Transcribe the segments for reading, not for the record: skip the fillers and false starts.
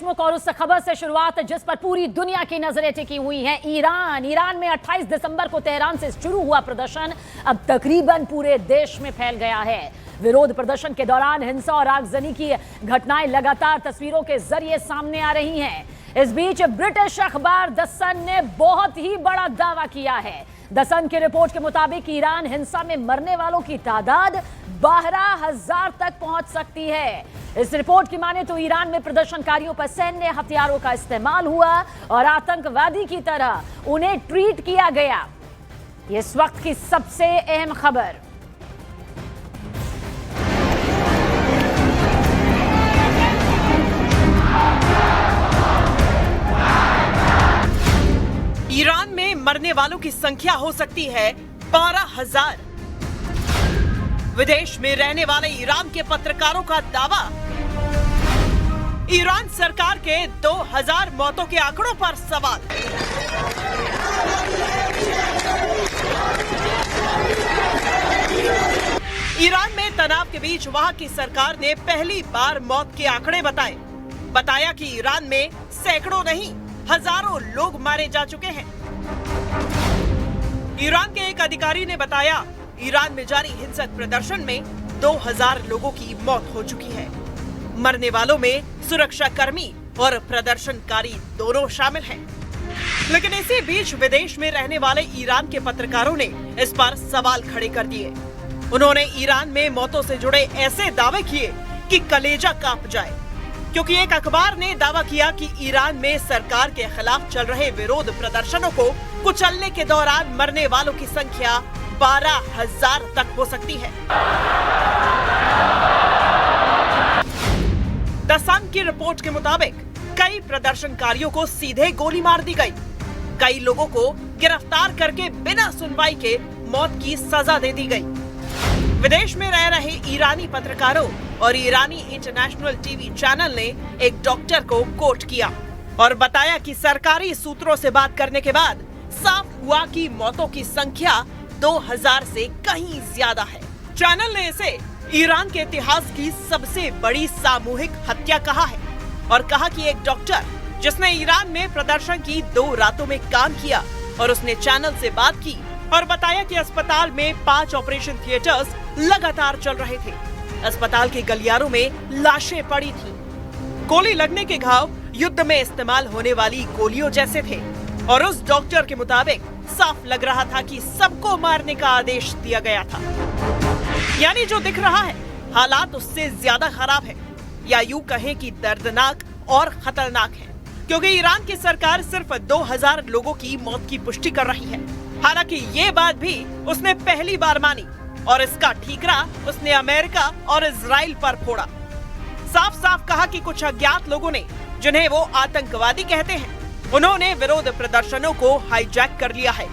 और उस खबर से शुरुआत जिस पर पूरी दुनिया की नजरें टिकी हुई हैं, ईरान में 28 दिसंबर को तेहरान से शुरू हुआ प्रदर्शन अब तकरीबन पूरे देश में फैल गया है। विरोध प्रदर्शन के दौरान हिंसा और आगजनी की घटनाएं लगातार तस्वीरों के जरिए सामने आ रही हैं। इस बीच ब्रिटिश अखबार द सन ने बहुत ही बड़ा दावा किया है। द सन की रिपोर्ट के मुताबिक ईरान हिंसा में मरने वालों की तादाद 12,000 तक पहुंच सकती है। इस रिपोर्ट की माने तो ईरान में प्रदर्शनकारियों पर सैन्य हथियारों का इस्तेमाल हुआ और आतंकवादी की तरह उन्हें ट्रीट किया गया। ये इस वक्त की सबसे अहम खबर। ईरान में मरने वालों की संख्या हो सकती है 12,000। विदेश में रहने वाले ईरान के पत्रकारों का दावा। ईरान सरकार के 2,000 मौतों के आंकड़ों पर सवाल। ईरान में तनाव के बीच वहां की सरकार ने पहली बार मौत के आंकड़े बताया कि ईरान में सैकड़ों नहीं हजारों लोग मारे जा चुके हैं। ईरान के एक अधिकारी ने बताया, ईरान में जारी हिंसक प्रदर्शन में 2,000 लोगों की मौत हो चुकी है। मरने वालों में सुरक्षा कर्मी और प्रदर्शनकारी दोनों शामिल हैं। लेकिन इसी बीच विदेश में रहने वाले ईरान के पत्रकारों ने इस पर सवाल खड़े कर दिए। उन्होंने ईरान में मौतों से जुड़े ऐसे दावे किए कि कलेजा कांप जाए, क्योंकि एक अखबार ने दावा किया कि ईरान में सरकार के खिलाफ चल रहे विरोध प्रदर्शनों को कुचलने के दौरान मरने वालों की संख्या 12,000 तक हो सकती है। द सन की रिपोर्ट के मुताबिक कई प्रदर्शनकारियों को सीधे गोली मार दी गई। कई लोगों को गिरफ्तार करके बिना सुनवाई के मौत की सजा दे दी गई। विदेश में रह रहे ईरानी पत्रकारों और ईरानी इंटरनेशनल टीवी चैनल ने एक डॉक्टर को कोट किया और बताया कि सरकारी सूत्रों से बात करने के बाद साफ हुआ कि मौतों की संख्या 2,000 से कहीं ज्यादा है। चैनल ने इसे ईरान के इतिहास की सबसे बड़ी सामूहिक हत्या कहा है और कहा कि एक डॉक्टर जिसने ईरान में प्रदर्शन की 2 रातों में काम किया और उसने चैनल से बात की और बताया कि अस्पताल में 5 ऑपरेशन थिएटर्स लगातार चल रहे थे। अस्पताल के गलियारों में लाशें पड़ी थी। गोली लगने के घाव युद्ध में इस्तेमाल होने वाली गोलियों जैसे थे और उस डॉक्टर के मुताबिक साफ लग रहा था कि सबको मारने का आदेश दिया गया था। यानी जो दिख रहा है हालात उससे ज्यादा खराब है, या यूं कहें कि दर्दनाक और खतरनाक है, क्योंकि ईरान की सरकार सिर्फ 2,000 लोगों की मौत की पुष्टि कर रही है। हालांकि ये बात भी उसने पहली बार मानी और इसका ठीकरा उसने अमेरिका और इजराइल पर फोड़ा। साफ साफ कहा कि कुछ अज्ञात लोगों ने, जिन्हें वो आतंकवादी कहते हैं, उन्होंने विरोध प्रदर्शनों को हाईजैक कर लिया है।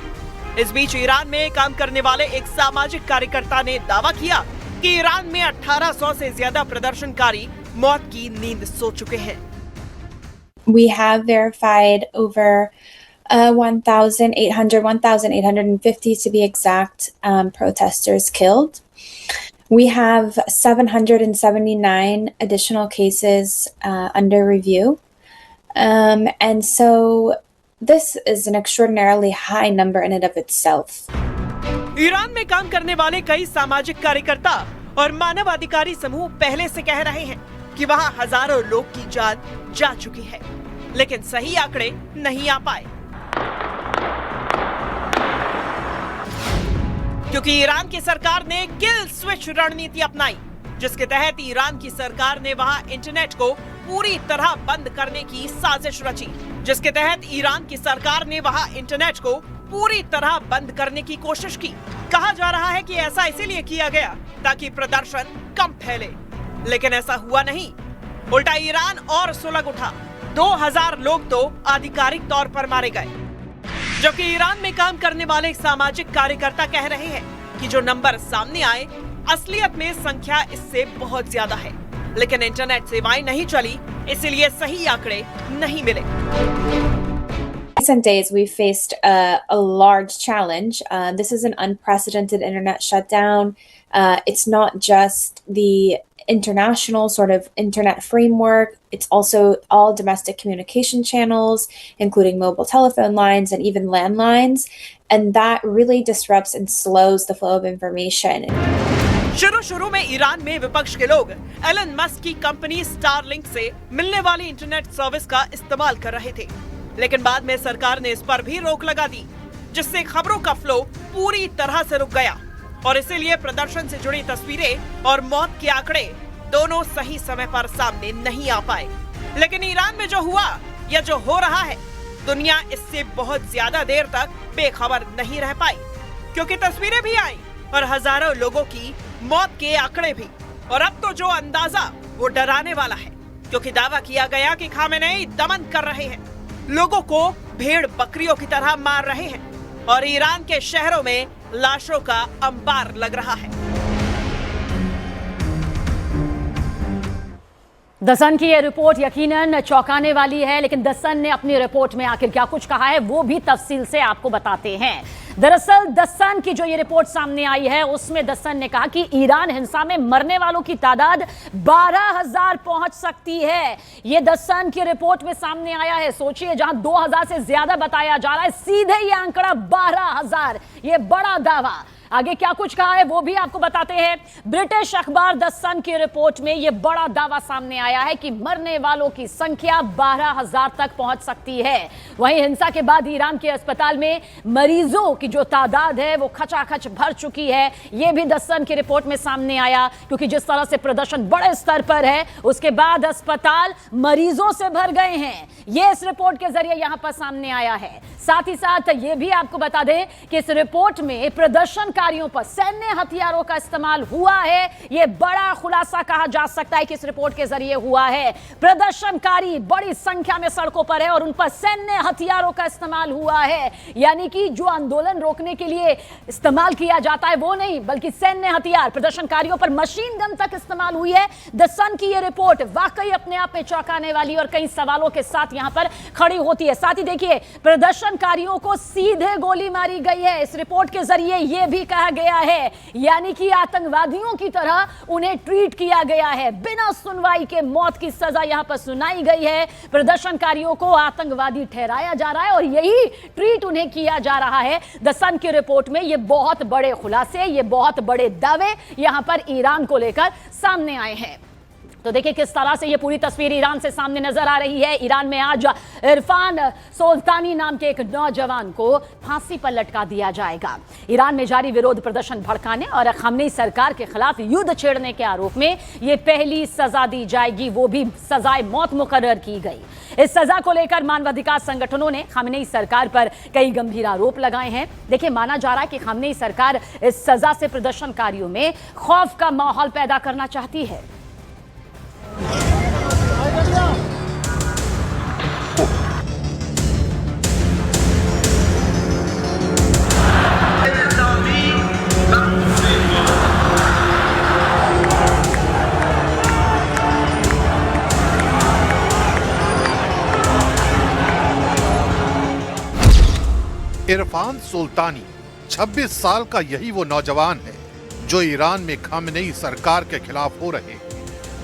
इस बीच ईरान में काम करने वाले एक सामाजिक कार्यकर्ता ने दावा किया कि ईरान में 1800 से ज्यादा प्रदर्शनकारी मौत की नींद सो चुके हैं। We have verified over 1,850 to be exact, protesters killed. We have 779 additional cases under review. And so this is an extraordinarily high number in and of itself. Iran में काम करने वाले कई सामाजिक कार्यकर्ता और मानवाधिकारी समूह पहले से कह रहे हैं कि वहां हजारों लोग की जान जा चुकी है, लेकिन सही आंकड़े नहीं आ पाए, क्योंकि ईरान की सरकार ने किल स्विच रणनीति अपनाई, जिसके तहत ईरान की सरकार ने वहां इंटरनेट को पूरी तरह बंद करने की साजिश रची। जिसके तहत ईरान की सरकार ने वहां इंटरनेट को पूरी तरह बंद करने की कोशिश की। कहा जा रहा है कि ऐसा इसीलिए किया गया ताकि प्रदर्शन कम फैले, लेकिन ऐसा हुआ नहीं। उल्टा ईरान और सुलग उठा। 2,000 लोग तो आधिकारिक तौर पर मारे गए, जबकि ईरान में काम करने वाले सामाजिक कार्यकर्ता कह रहे हैं कि जो नंबर सामने आए असलियत में संख्या इससे बहुत ज्यादा है, लेकिन इंटरनेट सेवाएं नहीं चली, इसलिए सही आंकड़े नहीं मिले। recent days, we've faced a large challenge. This is an unprecedented internet shutdown. It's not just the international sort of internet framework. It's also all domestic communication channels, including mobile telephone lines and even landlines. And that really disrupts and slows the flow of information. शुरू में Iran में विपक्ष के लोग Elon Musk की company Starlink से मिलने वाली इंटरनेट सर्विस का इस्तेमाल कर रहे थे, लेकिन बाद में सरकार ने इस पर भी रोक लगा दी, जिससे खबरों का फ्लो पूरी तरह से रुक गया और इसीलिए प्रदर्शन से जुड़ी तस्वीरें और मौत के आंकड़े दोनों सही समय पर सामने नहीं आ पाए। लेकिन ईरान में जो हुआ या जो हो रहा है, दुनिया इससे बहुत ज्यादा देर तक बेखबर नहीं रह पाई, क्योंकि तस्वीरें भी आई और हजारों लोगों की मौत के आंकड़े भी। और अब तो जो अंदाजा वो डराने वाला है, क्योंकि दावा किया गया कि खामेनेई दमन कर रहे हैं, लोगों को भेड़ बकरियों की तरह मार रहे हैं और ईरान के शहरों में लाशों का अंबार लग रहा है। द सन की ये रिपोर्ट यकीनन चौंकाने वाली है, लेकिन द सन ने अपनी रिपोर्ट में आखिर क्या कुछ कहा है वो भी तफसील से आपको बताते हैं। दरअसल द सन की जो ये रिपोर्ट सामने आई है उसमें द सन ने कहा कि ईरान हिंसा में मरने वालों की तादाद 12,000 पहुंच सकती है। ये द सन की रिपोर्ट में सामने आया है। सोचिए, जहां 2,000 से ज्यादा बताया जा रहा है, सीधे ये आंकड़ा 12,000। ये बड़ा दावा। आगे क्या कुछ कहा है वो भी आपको बताते हैं। ब्रिटिश अखबार द सन की रिपोर्ट में यह बड़ा दावा सामने आया है कि मरने वालों की संख्या 12,000 तक पहुंच सकती है। वहीं हिंसा के बाद ईरान के अस्पताल में मरीजों की जो तादाद है वो खचाखच भर चुकी है। यह भी द सन की रिपोर्ट में सामने आया, क्योंकि जिस तरह से प्रदर्शन बड़े स्तर पर है, उसके बाद अस्पताल मरीजों से भर गए हैं। यह इस रिपोर्ट के जरिए यहां पर सामने आया है। साथ ही साथ यह भी आपको बता दें कि इस रिपोर्ट में प्रदर्शनकारियों पर सैन्य हथियारों का इस्तेमाल हुआ है। यह बड़ा खुलासा कहा जा सकता है कि इस रिपोर्ट के जरिए हुआ है। प्रदर्शनकारी बड़ी संख्या में सड़कों पर है और उन पर सैन्य हथियारों का इस्तेमाल हुआ है। यानी कि जो आंदोलन रोकने के लिए इस्तेमाल किया जाता है वो नहीं, बल्कि सैन्य हथियार। प्रदर्शनकारियों पर मशीन गन तक इस्तेमाल हुई है। द सन की यह रिपोर्ट वाकई अपने आप में चौंकाने वाली और कई सवालों के साथ यहां पर खड़ी होती है। साथ ही देखिए, प्रदर्शनकारियों को सीधे गोली मारी गई है। इस रिपोर्ट के जरिए यह भी कहा गया है, यानी कि आतंकवादियों की तरह उन्हें ट्रीट किया गया है। बिना सुनवाई के मौत की सजा यहां पर सुनाई गई है। प्रदर्शनकारियों को आतंकवादी ठहराया जा रहा है और यही ट्रीट उन्हें किया जा रहा है। द सन की रिपोर्ट में ये बहुत बड़े खुलासे, ये बहुत बड़े दावे यहां पर ईरान को लेकर सामने आए हैं। तो देखिए किस तरह से ये पूरी तस्वीर ईरान से सामने नजर आ रही है। ईरान में आज इरफान सुल्तानी नाम के एक नौजवान को फांसी पर लटका दिया जाएगा। ईरान में जारी विरोध प्रदर्शन भड़काने और खामेनेई सरकार के खिलाफ युद्ध छेड़ने के आरोप में ये पहली सजा दी जाएगी, वो भी सजाए मौत मुकर्रर की गई। इस सजा को लेकर मानवाधिकार संगठनों ने खामेनेई सरकार पर कई गंभीर आरोप लगाए हैं। देखिए, माना जा रहा है कि खामेनेई सरकार इस सजा से प्रदर्शनकारियों में खौफ का माहौल पैदा करना चाहती है। इरफान सुल्तानी 26 साल का यही वो नौजवान है जो ईरान में खामेनेई सरकार के खिलाफ हो रहे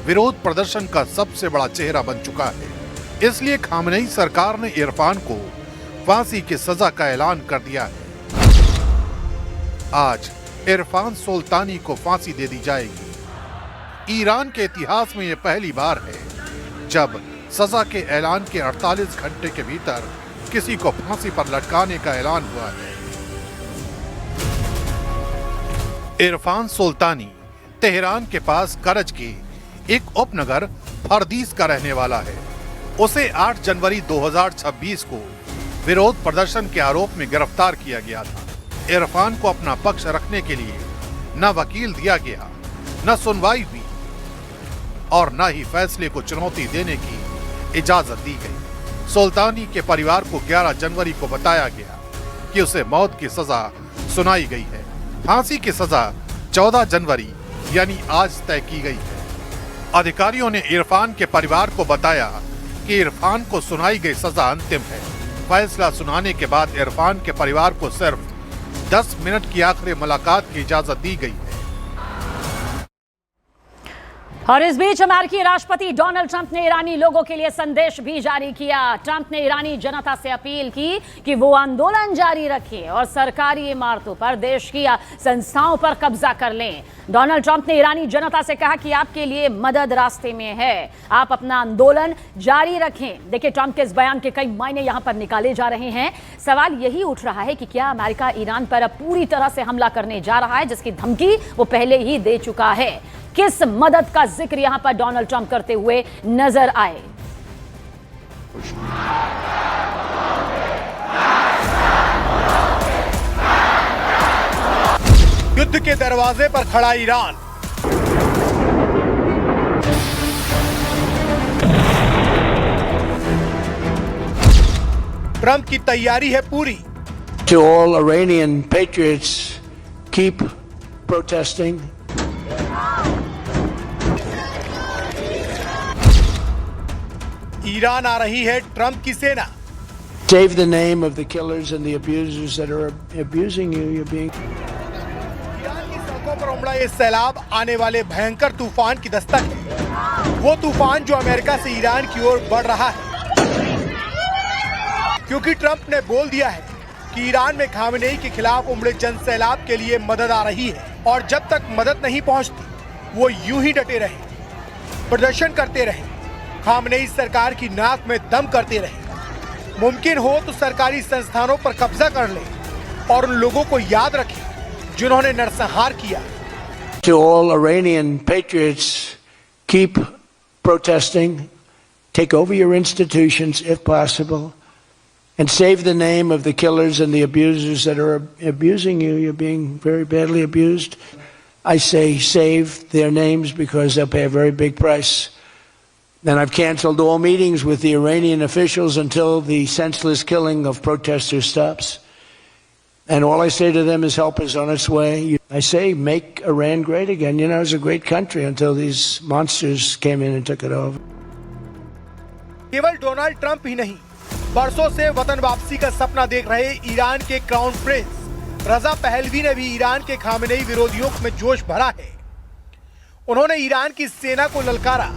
विरोध प्रदर्शन का सबसे बड़ा चेहरा बन चुका है। इसलिए खामेनेई सरकार ने इरफान को फांसी की सजा का ऐलान कर दिया है। आज इरफान सुल्तानी को फांसी दे दी जाएगी। ईरान के इतिहास में यह पहली बार है जब सजा के ऐलान के 48 घंटे के भीतर किसी को फांसी पर लटकाने का ऐलान हुआ है। इरफान सुल्तानी तेहरान के पास करज के एक उपनगर फरदीस का रहने वाला है। उसे 8 जनवरी 2026 को विरोध प्रदर्शन के आरोप में गिरफ्तार किया गया था। इरफान को अपना पक्ष रखने के लिए न वकील दिया गया, न सुनवाई हुई और न ही फैसले को चुनौती देने की इजाजत दी गई। सुल्तानी के परिवार को 11 जनवरी को बताया गया कि उसे मौत की सजा सुनाई गई है। फांसी की सजा 14 जनवरी यानी आज तय की गई है। अधिकारियों ने इरफान के परिवार को बताया कि इरफान को सुनाई गई सजा अंतिम है। फैसला सुनाने के बाद इरफान के परिवार को सिर्फ 10 मिनट की आखिरी मुलाकात की इजाजत दी गई है। और इस बीच अमेरिकी राष्ट्रपति डोनाल्ड ट्रंप ने ईरानी लोगों के लिए संदेश भी जारी किया। ट्रंप ने ईरानी जनता से अपील की कि वो आंदोलन जारी रखें और सरकारी इमारतों पर, देश की संस्थाओं पर कब्जा कर लें। डोनाल्ड ट्रंप ने ईरानी जनता से कहा कि आपके लिए मदद रास्ते में है, आप अपना आंदोलन जारी रखें। देखिए, ट्रंप के इस बयान के कई मायने यहां पर निकाले जा रहे हैं। सवाल यही उठ रहा है कि क्या अमेरिका ईरान पर अब पूरी तरह से हमला करने जा रहा है, जिसकी धमकी वो पहले ही दे चुका है। किस मदद का जिक्र यहां पर डोनाल्ड ट्रंप करते हुए नजर आए? युद्ध के दरवाजे पर खड़ा ईरान। ट्रंप की तैयारी है पूरी। To all Iranian patriots, keep protesting. Iran आ रही है ट्रंप की सेना। Save the name of the killers and the abusers that are abusing you. You're being. Iran की सड़कों पर उमड़ा ये सैलाब आने वाले भयंकर तूफान की दस्तक है। वो तूफान जो अमेरिका से ईरान की ओर बढ़ रहा है, क्योंकि ट्रंप ने बोल दिया है कि ईरान में खामेनेई के खिलाफ उमड़े जन सैलाब के लिए मदद आ रही है, और जब तक मदद नहीं पहुंचती वो यूं ही डटे रहे, प्रदर्शन करते रहे, खामेनेई सरकार की नाक में दम करते रहे। मुमकिन हो तो सरकारी संस्थानों पर कब्जा कर ले और उन लोगों को याद रखें जिन्होंने नरसंहार किया। To all Iranian patriots, keep protesting. Take over your institutions if possible, and save the name of the killers and the abusers that are abusing you. You're being very badly abused. I say save their names because they'll pay a very big price. Then I've canceled all meetings with the Iranian officials until the senseless killing of protesters stops. And all I say to them is help is on its way. I say make Iran great again. You know, it was a great country until these monsters came in and took it over. केवल Donald Trump ही नहीं, बरसों से वतन वापसी का सपना देख रहे ईरान के क्राउन प्रिंस रजा पहलवी ने भी ईरान के खामेनेई विरोधियों में जोश भरा है। उन्होंने ईरान की सेना को ललकारा,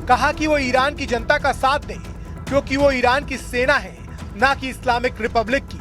कहा कि वो ईरान की जनता का साथ दें क्योंकि वो ईरान की सेना है, ना कि इस्लामिक रिपब्लिक की।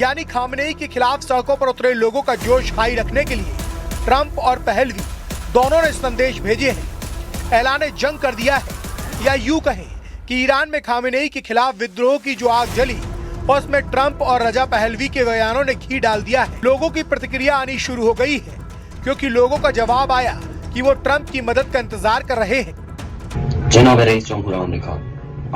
यानी खामेनेई के खिलाफ सड़कों पर उतरे लोगों का जोश हाई रखने के लिए ट्रंप और पहलवी दोनों ने संदेश भेजे हैं, ऐलान जंग कर दिया है, या यूं कहें कि ईरान में खामेनेई के खिलाफ विद्रोह की जो आग जली उसमें ट्रंप और रजा पहलवी के बयानों ने घी डाल दिया है। लोगों की प्रतिक्रिया आनी शुरू हो गई है क्योंकि लोगों का जवाब आया कि वो ट्रंप की मदद का इंतजार कर रहे हैं। जनाब rice जमहूर Amrika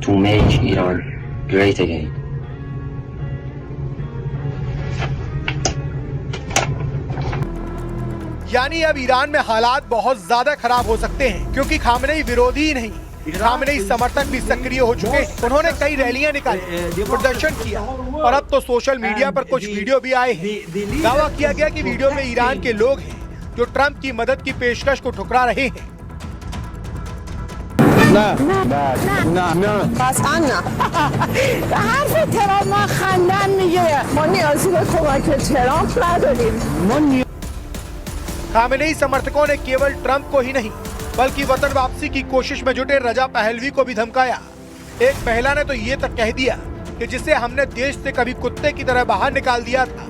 to make Iran great again. यानी अब ईरान में हालात बहुत ज्यादा खराब हो सकते हैं क्योंकि खामेनेई विरोधी ही नहीं, खामेनेई समर्थक भी सक्रिय हो चुके हैं। उन्होंने कई रैलियां निकाली, प्रदर्शन किया और अब तो सोशल मीडिया पर कुछ वीडियो भी आए हैं। दावा किया गया कि वीडियो में ईरान के लोग हैं जो ट्रंप की मदद की पेशकश को ठुकरा रहे हैं। खामेनेई समर्थकों ने केवल ट्रंप को ही नहीं बल्कि वतन वापसी की कोशिश में जुटे रजा पहलवी को भी धमकाया। एक महिला ने तो ये तक कह दिया कि जिसे हमने देश से कभी कुत्ते की तरह बाहर निकाल दिया था,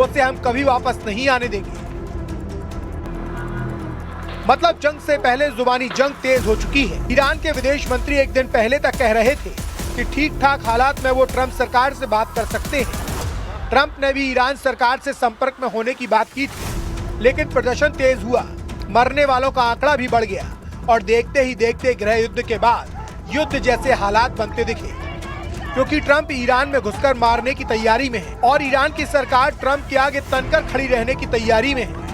उसे हम कभी वापस नहीं आने देंगे। मतलब जंग से पहले जुबानी जंग तेज हो चुकी है। ईरान के विदेश मंत्री एक दिन पहले तक कह रहे थे कि ठीक ठाक हालात में वो ट्रंप सरकार से बात कर सकते हैं। ट्रंप ने भी ईरान सरकार से संपर्क में होने की बात की थी, लेकिन प्रदर्शन तेज हुआ, मरने वालों का आंकड़ा भी बढ़ गया और देखते ही देखते गृह युद्ध के बाद युद्ध जैसे हालात बनते दिखे, क्योंकि ट्रंप ईरान में घुसकर मारने की तैयारी में है और ईरान की सरकार ट्रंप के आगे तनकर खड़ी रहने की तैयारी में है।